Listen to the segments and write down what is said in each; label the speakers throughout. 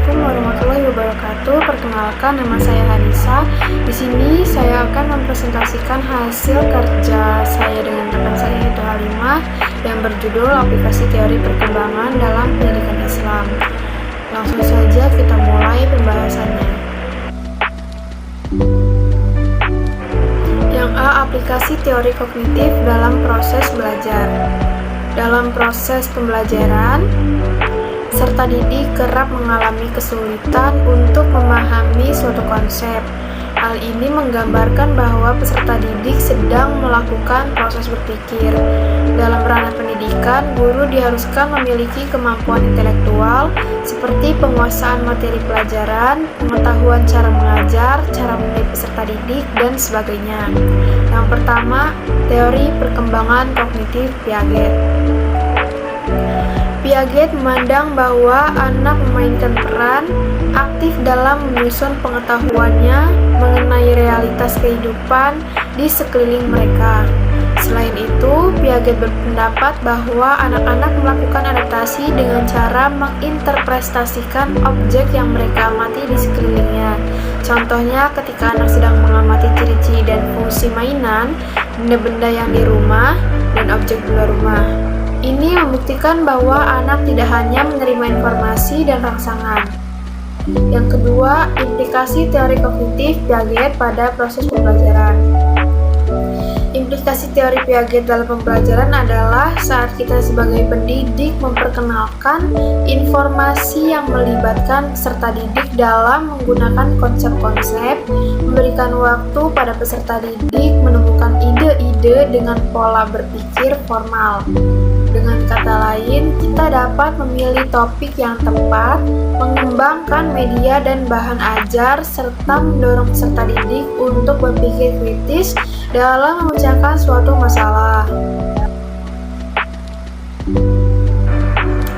Speaker 1: Assalamualaikum warahmatullahi wabarakatuh. Perkenalkan, nama saya Hanisa. Di sini saya akan mempresentasikan hasil kerja saya dengan rekan saya yaitu Halimah yang berjudul Aplikasi Teori Perkembangan dalam Pendidikan Islam. Langsung saja kita mulai pembahasannya. Yang A. Aplikasi teori kognitif dalam proses belajar. Dalam proses pembelajaran, peserta didik kerap mengalami kesulitan untuk memahami suatu konsep. Hal ini menggambarkan bahwa peserta didik sedang melakukan proses berpikir. Dalam ranah pendidikan, guru diharuskan memiliki kemampuan intelektual seperti penguasaan materi pelajaran, pengetahuan cara mengajar, cara mendidik peserta didik, dan sebagainya. Yang pertama, teori perkembangan kognitif Piaget. Piaget memandang bahwa anak memainkan peran aktif dalam menyusun pengetahuannya mengenai realitas kehidupan di sekeliling mereka. Selain itu, Piaget berpendapat bahwa anak-anak melakukan adaptasi dengan cara menginterpretasikan objek yang mereka amati di sekelilingnya. Contohnya, ketika anak sedang mengamati ciri-ciri dan fungsi mainan, benda-benda yang di rumah, dan objek di luar rumah. Ini membuktikan bahwa anak tidak hanya menerima informasi dan rangsangan. Yang kedua, implikasi teori kognitif Piaget pada proses pembelajaran. Implikasi teori Piaget dalam pembelajaran adalah saat kita sebagai pendidik memperkenalkan informasi yang melibatkan peserta didik dalam menggunakan konsep-konsep, memberikan waktu pada peserta didik menemukan ide-ide dengan pola berpikir formal. Dengan kata lain, kita dapat memilih topik yang tepat, mengembangkan media dan bahan ajar, serta mendorong peserta didik untuk berpikir kritis dalam memecahkan suatu masalah.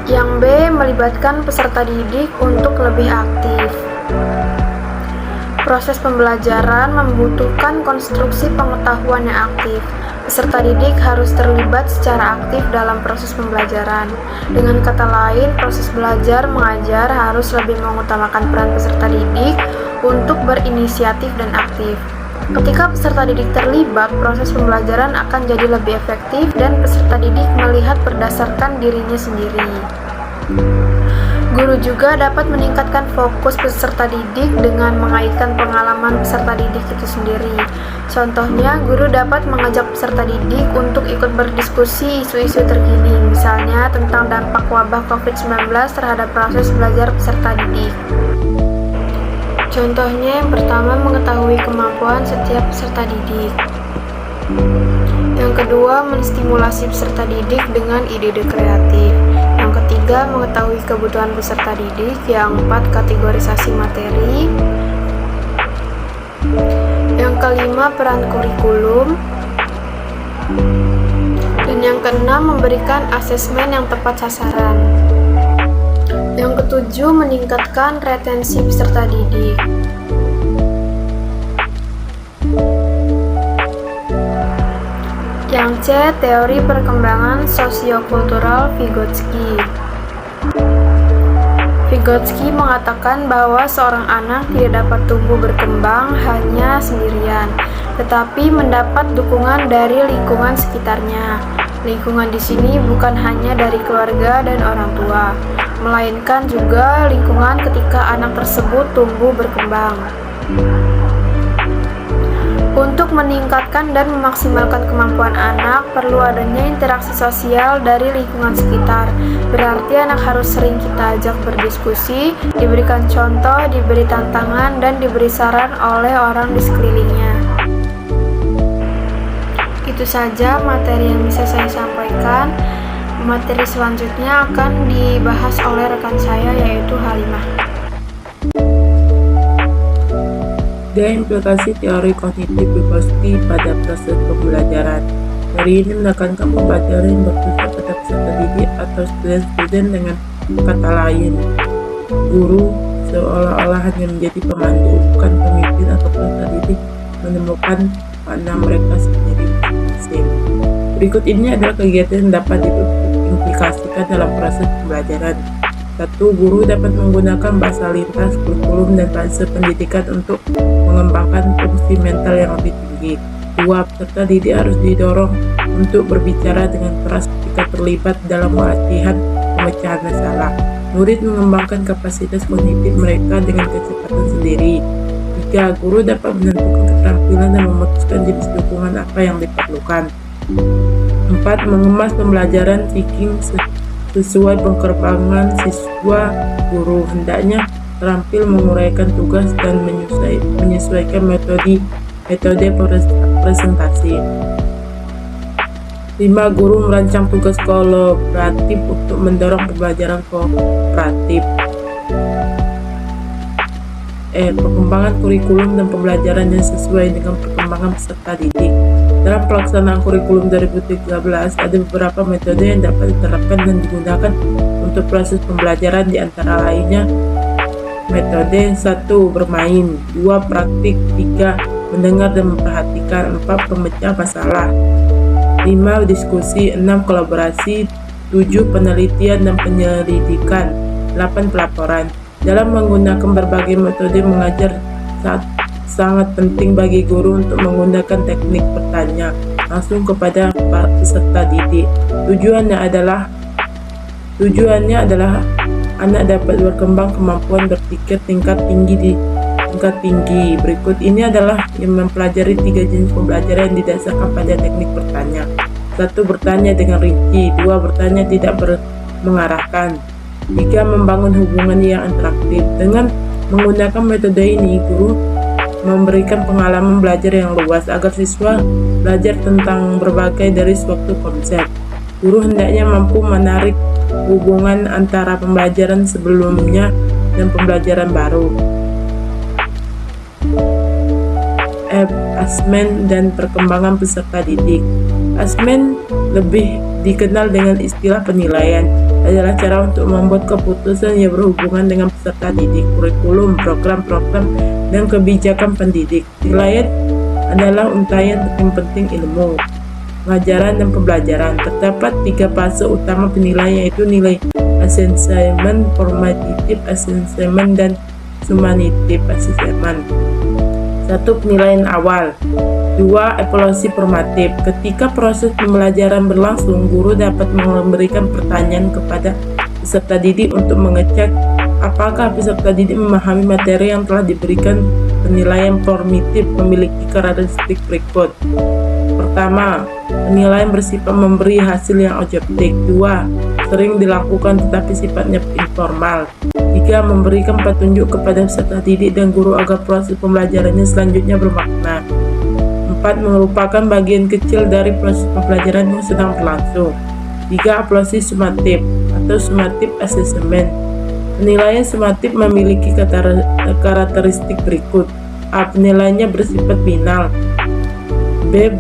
Speaker 1: Yang B. Melibatkan peserta didik untuk lebih aktif. Proses pembelajaran membutuhkan konstruksi pengetahuan yang aktif. Peserta didik harus terlibat secara aktif dalam proses pembelajaran. Dengan kata lain, proses belajar mengajar harus lebih mengutamakan peran peserta didik untuk berinisiatif dan aktif. Ketika peserta didik terlibat, proses pembelajaran akan jadi lebih efektif dan peserta didik melihat berdasarkan dirinya sendiri. Guru juga dapat meningkatkan fokus peserta didik dengan mengaitkan pengalaman peserta didik itu sendiri. Contohnya, guru dapat mengajak peserta didik untuk ikut berdiskusi isu-isu terkini, misalnya tentang dampak wabah COVID-19 terhadap proses belajar peserta didik. Contohnya, yang pertama, mengetahui kemampuan setiap peserta didik. Yang kedua, menstimulasi peserta didik dengan ide-ide kreatif. Yang ketiga, mengetahui kebutuhan peserta didik. Yang empat, kategorisasi materi. Yang kelima, peran kurikulum. Dan yang keenam, memberikan asesmen yang tepat sasaran. Yang ketujuh, meningkatkan retensi peserta didik. Yang C, teori perkembangan sosiokultural Vygotsky. Vygotsky mengatakan bahwa seorang anak tidak dapat tumbuh berkembang hanya sendirian, tetapi mendapat dukungan dari lingkungan sekitarnya. Lingkungan di sini bukan hanya dari keluarga dan orang tua, melainkan juga lingkungan ketika anak tersebut tumbuh berkembang. Untuk meningkatkan dan memaksimalkan kemampuan anak, perlu adanya interaksi sosial dari lingkungan sekitar. Berarti anak harus sering kita ajak berdiskusi, diberikan contoh, diberi tantangan, dan diberi saran oleh orang di sekelilingnya. Itu saja materi yang bisa saya sampaikan. Materi selanjutnya akan dibahas oleh rekan saya yaitu Halimah.
Speaker 2: Dan implikasi teori kognitif Vygotsky pada proses pembelajaran. Teori ini menekankan pembelajaran yang berpusat pada peserta didik atau student dengan kata lain, guru seolah-olah hanya menjadi pemandu, bukan pemimpin atau peserta didik menemukan makna mereka sendiri masing-masing. Berikut ini adalah kegiatan yang dapat diimplikasikan dalam proses pembelajaran. 1. Guru dapat menggunakan bahasa lintas, kurikulum, dan fase pendidikan untuk mengembangkan fungsi mental yang lebih tinggi. 2. Peserta didik harus didorong untuk berbicara dengan keras ketika terlibat dalam latihan pemecahan masalah. Murid mengembangkan kapasitas kognitif mereka dengan kecepatan sendiri. 3. Guru dapat menentukan keterampilan dan memutuskan jenis dukungan apa yang diperlukan. 4. Mengemas pembelajaran thinking sesuai perkembangan siswa. Guru hendaknya terampil menguraikan tugas dan menyesuaikan metode presentasi. 5. Guru merancang tugas kolaboratif untuk mendorong pembelajaran kooperatif. Perkembangan kurikulum dan pembelajaran yang sesuai dengan perkembangan peserta didik. Dalam pelaksanaan kurikulum 2013, ada beberapa metode yang dapat diterapkan dan digunakan untuk proses pembelajaran, di antara lainnya metode 1. Bermain, 2. Praktik, 3. Mendengar dan memperhatikan, 4. Pemecah masalah, 5. Diskusi, 6. Kolaborasi, 7. Penelitian dan penyelidikan, 8. Pelaporan. Dalam menggunakan berbagai metode mengajar, sangat penting bagi guru untuk menggunakan teknik bertanya langsung kepada peserta didik. Tujuannya adalah anak dapat berkembang kemampuan berpikir tingkat tinggi. Berikut ini adalah yang mempelajari 3 jenis pembelajaran yang didasarkan pada teknik bertanya. 1. Bertanya dengan rinci. 2. Bertanya tidak mengarahkan. 3. Membangun hubungan yang interaktif. Dengan menggunakan metode ini, guru memberikan pengalaman belajar yang luas agar siswa belajar tentang berbagai dari suatu konsep. Guru hendaknya mampu menarik hubungan antara pembelajaran sebelumnya dan pembelajaran baru. Asesmen dan perkembangan peserta didik. Asesmen, lebih dikenal dengan istilah penilaian, adalah cara untuk membuat keputusan yang berhubungan dengan peserta didik, kurikulum, program-program, dan kebijakan pendidik. Penilaian adalah untaian penting ilmu, pengajaran, dan pembelajaran. Terdapat 3 fase utama penilaian, yaitu nilai asesmen, formatif asesmen, dan summative asesmen. 1. Penilaian awal. 2. Evaluasi formatif. Ketika proses pembelajaran berlangsung, guru dapat memberikan pertanyaan kepada peserta didik untuk mengecek apakah peserta didik memahami materi yang telah diberikan. Penilaian formatif memiliki karakteristik berikut. Pertama, penilaian bersifat memberi hasil yang objektif. 2. Sering dilakukan tetapi sifatnya informal. 3. Memberikan petunjuk kepada peserta didik dan guru agar proses pembelajarannya selanjutnya bermakna. 4. Merupakan bagian kecil dari proses pembelajaran yang sedang berlangsung. 3. Evaluasi summatif atau summative assessment. Penilaian summatif memiliki karakteristik berikut. A. Penilaiannya bersifat final. B.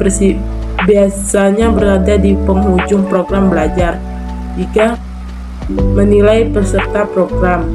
Speaker 2: Biasanya berada di penghujung program belajar. 3. Menilai peserta program.